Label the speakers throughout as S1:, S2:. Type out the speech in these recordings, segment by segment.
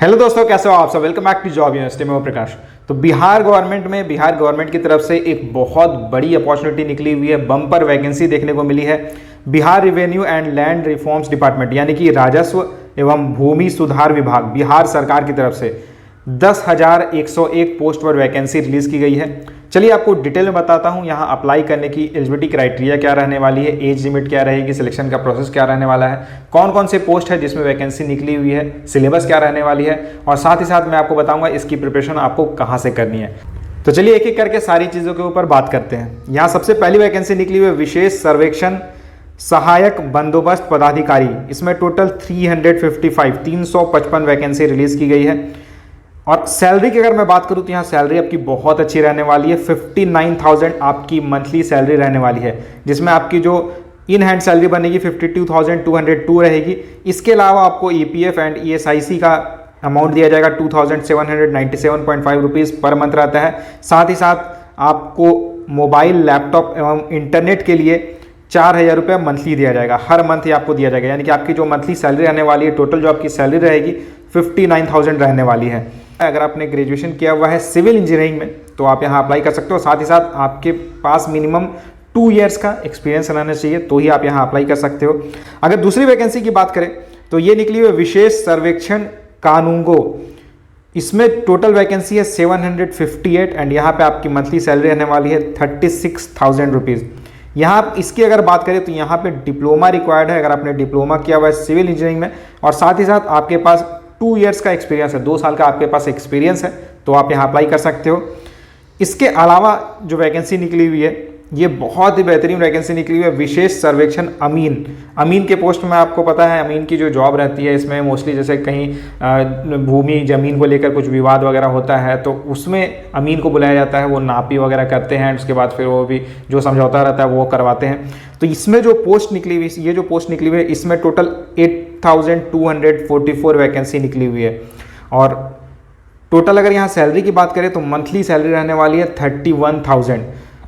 S1: Hello दोस्तों, कैसे हो आप सब। Welcome back to Job University में प्रकाश। तो बिहार गवर्नमेंट की तरफ से एक बहुत बड़ी अपॉर्चुनिटी निकली हुई है। बम्पर वैकेंसी देखने को मिली है। Bihar revenue and land reforms department यानी कि राजस्व एवं भूमि सुधार विभाग बिहार सरकार की तरफ से 10,101 पोस्ट पर वैकेंसी रिलीज की गई है। चलिए आपको डिटेल में बताता हूं यहाँ अप्लाई करने की एलिजिबिलिटी क्राइटेरिया क्या रहने वाली है, एज लिमिट क्या रहेगी, सिलेक्शन का प्रोसेस क्या रहने वाला है, कौन कौन से पोस्ट है जिसमें वैकेंसी निकली हुई है, सिलेबस क्या रहने वाली है, और साथ ही साथ मैं आपको बताऊंगा इसकी प्रिपरेशन आपको कहाँ से करनी है। तो चलिए एक एक करके सारी चीज़ों के ऊपर बात करते हैं। यहाँ सबसे पहली वैकेंसी निकली हुई है विशेष सर्वेक्षण सहायक बंदोबस्त पदाधिकारी। इसमें टोटल 355 वैकेंसी रिलीज की गई है। और सैलरी की अगर मैं बात करूं तो यहाँ सैलरी आपकी बहुत अच्छी रहने वाली है। 59,000 आपकी मंथली सैलरी रहने वाली है, जिसमें आपकी जो इन हैंड सैलरी बनेगी 52,202 रहेगी। इसके अलावा आपको EPF एंड ESIC का अमाउंट दिया जाएगा 2,797.5 रुपीज़ पर मंथ रहता है। साथ ही साथ आपको मोबाइल, लैपटॉप एवं इंटरनेट के लिए 4,000 रुपये मंथली दिया जाएगा। हर मंथ ही आपको दिया जाएगा, यानी कि आपकी जो मंथली सैलरी रहने वाली है, टोटल जो आपकी सैलरी रहेगी 59,000 रहने वाली है। अगर आपने ग्रेजुएशन किया हुआ है सिविल इंजीनियरिंग में तो आप यहाँ अप्लाई कर सकते हो। साथ ही साथ आपके पास मिनिमम 2 इयर्स का एक्सपीरियंस रहना चाहिए, तो ही आप यहाँ अप्लाई कर सकते हो। अगर दूसरी वैकेंसी की बात करें तो ये निकली हुई विशेष सर्वेक्षण कानूनगो। इसमें टोटल वैकेंसी है 758 एंड यहाँ पे आपकी मंथली सैलरी रहने वाली है 36,000 रुपीज़। यहाँ इसकी अगर बात करें तो यहाँ पे डिप्लोमा रिक्वायर्ड है, अगर आपने डिप्लोमा किया हुआ है सिविल इंजीनियरिंग में, और साथ ही साथ आपके पास 2 इयर्स का एक्सपीरियंस है, 2 साल का आपके पास एक्सपीरियंस है, तो आप यहाँ अप्लाई कर सकते हो। इसके अलावा जो वैकेंसी निकली हुई है ये बहुत ही बेहतरीन वैकेंसी निकली हुई है विशेष सर्वेक्षण अमीन के पोस्ट में। आपको पता है अमीन की जो जॉब रहती है इसमें मोस्टली जैसे कहीं भूमि ज़मीन को लेकर कुछ विवाद वगैरह होता है तो उसमें अमीन को बुलाया जाता है। वो नापी वगैरह करते हैं, उसके बाद फिर वो भी जो समझौता रहता है वो करवाते हैं। तो इसमें जो पोस्ट निकली हुई ये जो पोस्ट निकली हुई है इसमें टोटल 8,244 वैकेंसी निकली हुई है। और टोटल अगर यहाँ सैलरी की बात करें तो मंथली सैलरी रहने वाली है 31,000।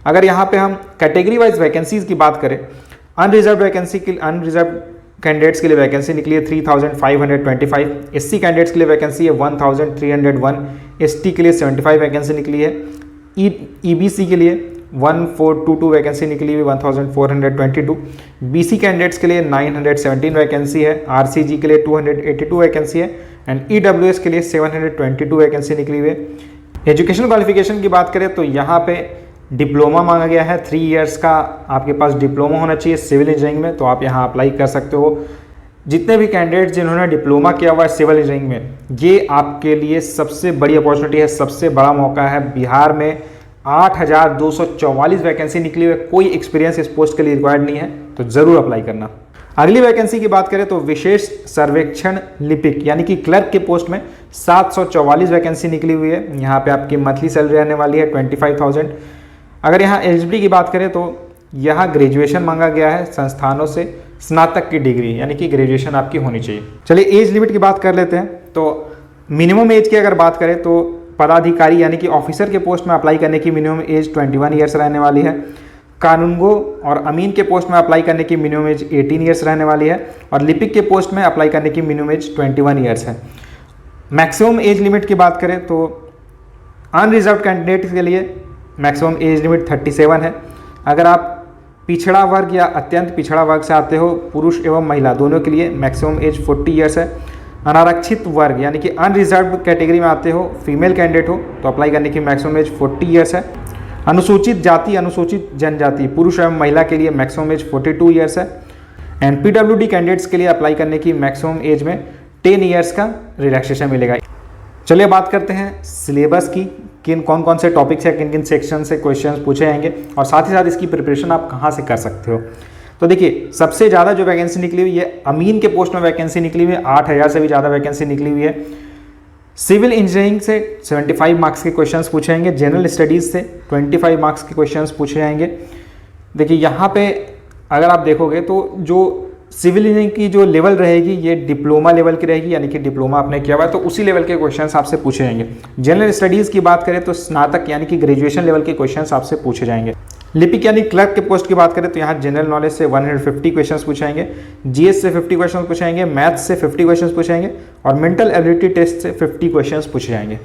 S1: अगर यहाँ पे हम कैटेगरी वाइज वैकेंसीज की बात करें, अनरिजर्व कैंडिडेट्स के लिए वैकेंसी निकली है 3,525, SC कैंडिडेट्स के लिए वैकेंसी है 1,301, ST के लिए 75 वैकेंसी निकली है, EBC के लिए 1,422 वैकेंसी निकली हुई 1,422, BC कैंडिडेट्स के लिए 917 वैकेंसी है, RCG के लिए 282 वैकेंसी है एंड EWS के लिए 722 वैकेंसी निकली हुई है। एजुकेशन क्वालिफिकेशन की बात करें तो यहाँ पे डिप्लोमा मांगा गया है, 3 इयर्स का आपके पास डिप्लोमा होना चाहिए सिविल इंजीनियरिंग में, तो आप यहाँ अप्लाई कर सकते हो। जितने भी कैंडिडेट्स जिन्होंने डिप्लोमा किया हुआ है सिविल इंजीनियरिंग में, ये आपके लिए सबसे बड़ी अपॉर्चुनिटी है, सबसे बड़ा मौका है। बिहार में 8,244 वैकेंसी निकली हुई है, कोई एक्सपीरियंस इस पोस्ट के लिए रिक्वायर्ड नहीं है, तो ज़रूर अप्लाई करना। अगली वैकेंसी की बात करें तो विशेष सर्वेक्षण लिपिक यानी कि क्लर्क के पोस्ट में 744 वैकेंसी निकली हुई है। यहाँ पे आपकी मंथली सैलरी रहने वाली है 25,000। अगर यहाँ एलिजिबिलिटी की बात करें तो यहाँ ग्रेजुएशन मांगा गया है संस्थानों से, स्नातक की डिग्री यानी कि ग्रेजुएशन आपकी होनी चाहिए। चलिए एज लिमिट की बात कर लेते हैं। तो मिनिमम एज की अगर बात करें तो पदाधिकारी यानी कि ऑफिसर के पोस्ट में अप्लाई करने की मिनिमम एज 21 ईयर्स रहने वाली है। कानूनगो और अमीन के पोस्ट में अप्लाई करने की मिनिमम एज 18 ईयर्स रहने वाली है और लिपिक के पोस्ट में अप्लाई करने की मिनिमम एज 21 ईयर्स है। मैक्सिमम एज लिमिट की बात करें तो अनरिजर्व कैंडिडेट के लिए मैक्सिमम एज लिमिट 37 है। अगर आप पिछड़ा वर्ग या अत्यंत पिछड़ा वर्ग से आते हो, पुरुष एवं महिला दोनों के लिए मैक्सिमम एज 40 ईयर्स है। अनारक्षित वर्ग यानी कि अनरिजर्व कैटेगरी में आते हो, फीमेल कैंडिडेट हो, तो अप्लाई करने की मैक्सिमम एज 40 ईयर्स है। अनुसूचित जाति, अनुसूचित जनजाति, पुरुष एवं महिला के लिए मैक्सिमम एज 42 ईयर्स है। एंड PWD कैंडिडेट्स के लिए अप्लाई करने की मैक्सिमम एज में 10 ईयर्स का रिलैक्सेशन मिलेगा। चलिए बात करते हैं सिलेबस की, कौन कौन से टॉपिक्स है, किन किन सेक्शन से क्वेश्चंस पूछे जाएंगे और साथ ही साथ इसकी प्रिपरेशन आप कहाँ से कर सकते हो। तो देखिए सबसे ज़्यादा जो वैकेंसी निकली हुई है अमीन के पोस्ट में वैकेंसी निकली हुई है, 8,000 से भी ज़्यादा वैकेंसी निकली हुई है। सिविल इंजीनियरिंग से 75 मार्क्स के क्वेश्चंस पूछे जाएंगे, जनरल स्टडीज़ से 25 मार्क्स के क्वेश्चंस पूछे जाएंगे। देखिए यहाँ पे अगर आप देखोगे तो जो सिविल इंजीनियरिंग की जो लेवल रहेगी ये डिप्लोमा लेवल की रहेगी, यानी कि डिप्लोमा आपने किया हुआ है तो उसी लेवल के क्वेश्चंस आपसे पूछे जाएंगे। जनरल स्टडीज़ की बात करें तो स्नातक यानी कि ग्रेजुएशन लेवल के क्वेश्चंस आपसे पूछे जाएंगे। लिपिक यानी क्लर्क के पोस्ट की बात करें तो यहाँ जनरल नॉलेज से 150 क्वेश्चंस पूछाएंगे, जीएस से 50 क्वेश्चंस पूछाएंगे, मैथ्स से 50 क्वेश्चंस पूछाएंगे और मेंटल एबिलिटी टेस्ट से 50 क्वेश्चंस पूछे जाएंगे।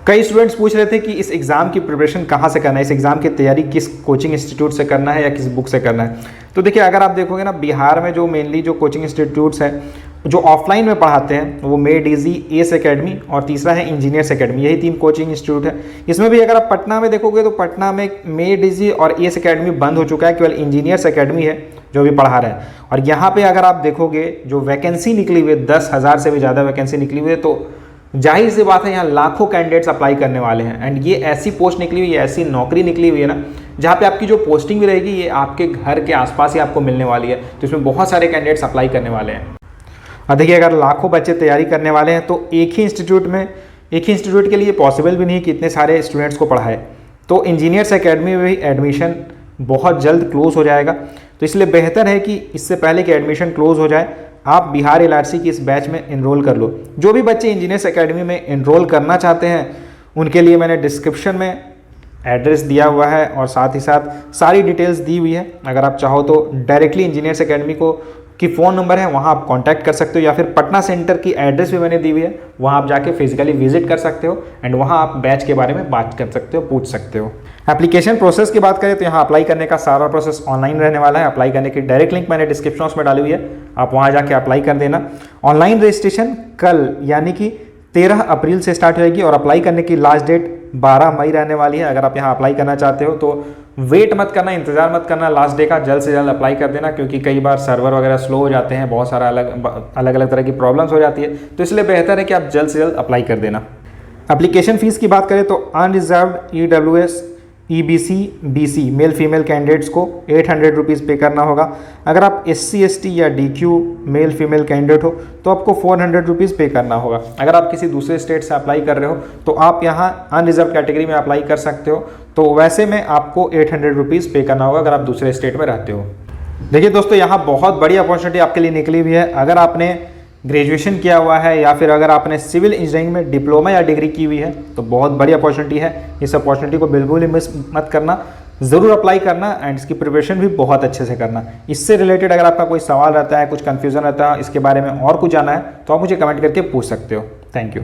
S1: कई स्टूडेंट्स पूछ रहे थे कि इस एग्ज़ाम की प्रिपरेशन कहाँ से करना है, इस एग्ज़ाम की तैयारी किस कोचिंग इंस्टीट्यूट से करना है या किस बुक से करना है। तो देखिए, अगर आप देखोगे ना, बिहार में जो मेनली जो कोचिंग इंस्टीट्यूट्स हैं जो ऑफलाइन में पढ़ाते हैं वो मेड इजी, एस एकेडमी और तीसरा है इंजीनियर्स एकेडमी, यही 3 कोचिंग इंस्टीट्यूट है। इसमें भी अगर आप पटना में देखोगे तो पटना में मेड इजी और एस एकेडमी बंद हो चुका है, केवल इंजीनियर्स एकेडमी है जो भी पढ़ा रहे हैं। और यहाँ पे अगर आप देखोगे जो वैकेंसी निकली हुई है, 10,000 से भी ज़्यादा वैकेंसी निकली हुई है, तो जाहिर सी बात है यहाँ लाखों कैंडिडेट्स अप्लाई करने वाले हैं। एंड ये ऐसी पोस्ट निकली हुई है, ऐसी नौकरी निकली हुई है ना, जहाँ पे आपकी जो पोस्टिंग भी रहेगी ये आपके घर के आसपास ही आपको मिलने वाली है। तो इसमें बहुत सारे कैंडिडेट्स अप्लाई करने वाले हैं। और देखिए, अगर लाखों बच्चे तैयारी करने वाले हैं तो एक ही इंस्टीट्यूट के लिए पॉसिबल भी नहीं है कि इतने सारे स्टूडेंट्स को पढ़ाए। तो इंजीनियर्स एकेडमी में भी एडमिशन बहुत जल्द क्लोज हो जाएगा, तो इसलिए बेहतर है कि इससे पहले कि एडमिशन क्लोज हो जाए आप बिहार एलआरसी की इस बैच में एनरोल कर लो। जो भी बच्चे इंजीनियर्स एकेडमी में एनरोल करना चाहते हैं उनके लिए मैंने डिस्क्रिप्शन में एड्रेस दिया हुआ है और साथ ही साथ सारी डिटेल्स दी हुई है। अगर आप चाहो तो डायरेक्टली इंजीनियर्स एकेडमी की फ़ोन नंबर है, वहाँ आप कांटेक्ट कर सकते हो, या फिर पटना सेंटर की एड्रेस भी मैंने दी हुई है, वहाँ आप जाके फिजिकली विजिट कर सकते हो एंड वहाँ आप बैच के बारे में बात कर सकते हो, पूछ सकते हो। एप्लीकेशन प्रोसेस की बात करें तो यहाँ अप्लाई करने का सारा प्रोसेस ऑनलाइन रहने वाला है। अप्लाई करने की डायरेक्ट लिंक मैंने डिस्क्रिप्शन में डाली हुई है, आप वहाँ जाके अप्लाई कर देना। ऑनलाइन रजिस्ट्रेशन कल यानी कि 13 अप्रैल से स्टार्ट होएगी और अप्लाई करने की लास्ट डेट 12 मई रहने वाली है। अगर आप यहाँ अप्लाई करना चाहते हो तो वेट मत करना, इंतजार मत करना लास्ट डे का, जल्द से जल्द अप्लाई कर देना, क्योंकि कई बार सर्वर वगैरह स्लो हो जाते हैं, बहुत सारा अलग तरह की प्रॉब्लम्स हो जाती है, तो इसलिए बेहतर है कि आप जल्द से जल्द अप्लाई कर देना। एप्लीकेशन फीस की बात करें तो unreserved EWS EBC BC male female candidates को 800 रुपीज़ पे करना होगा। अगर आप SC ST या DQ मेल फीमेल कैंडिडेट हो तो आपको 400 रुपीज़ पे करना होगा। अगर आप किसी दूसरे स्टेट से अप्लाई कर रहे हो तो आप यहाँ अनरिजर्व कैटेगरी में अप्लाई कर सकते हो, तो वैसे में आपको 800 रुपीज़ पे करना होगा अगर आप दूसरे स्टेट में रहते हो। देखिए दोस्तों, यहाँ बहुत बड़ी अपॉर्चुनिटी आपके लिए निकली हुई है। अगर आपने ग्रेजुएशन किया हुआ है या फिर अगर आपने सिविल इंजीनियरिंग में डिप्लोमा या डिग्री की हुई है तो बहुत बड़ी अपॉर्चुनिटी है। इस अपॉर्चुनिटी को बिल्कुल ही मिस मत करना, ज़रूर अप्लाई करना एंड इसकी प्रिपरेशन भी बहुत अच्छे से करना। इससे रिलेटेड अगर आपका कोई सवाल रहता है, कुछ कन्फ्यूज़न रहता है, इसके बारे में और कुछ जानना है तो आप मुझे कमेंट करके पूछ सकते हो। Thank you.